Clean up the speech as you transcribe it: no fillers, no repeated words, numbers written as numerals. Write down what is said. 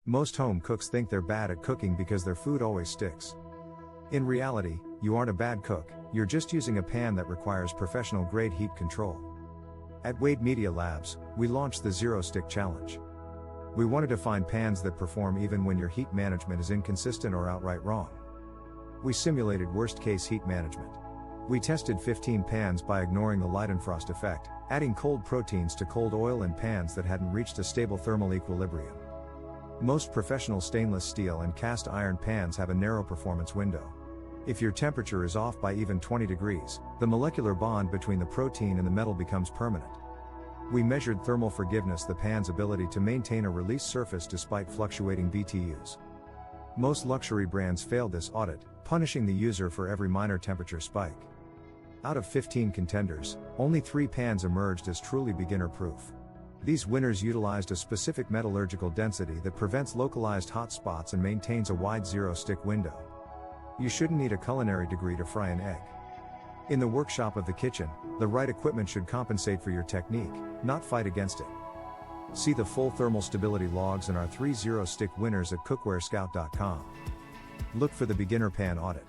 Most home cooks think they're bad at cooking because their food always sticks. In reality, you aren't a bad cook, you're just using a pan that requires professional grade heat control. At Wade Media Labs, we launched the Zero Stick Challenge. We wanted to find pans that perform even when your heat management is inconsistent or outright wrong. We simulated worst-case heat management. We tested 15 pans by ignoring the Leidenfrost effect, adding cold proteins to cold oil in pans that hadn't reached a stable thermal equilibrium. Most professional stainless steel and cast iron pans have a narrow performance window. If your temperature is off by even 20 degrees, the molecular bond between the protein and the metal becomes permanent. We measured thermal forgiveness, the pan's ability to maintain a release surface despite fluctuating BTUs. Most luxury brands failed this audit, punishing the user for every minor temperature spike. Out of 15 contenders, only 3 pans emerged as truly beginner-proof. These winners utilized a specific metallurgical density that prevents localized hot spots and maintains a wide zero-stick window. You shouldn't need a culinary degree to fry an egg. In the workshop of the kitchen, the right equipment should compensate for your technique, not fight against it. See the full thermal stability logs and our 3 zero-stick winners at cookwarescout.com. Look for the beginner pan audit.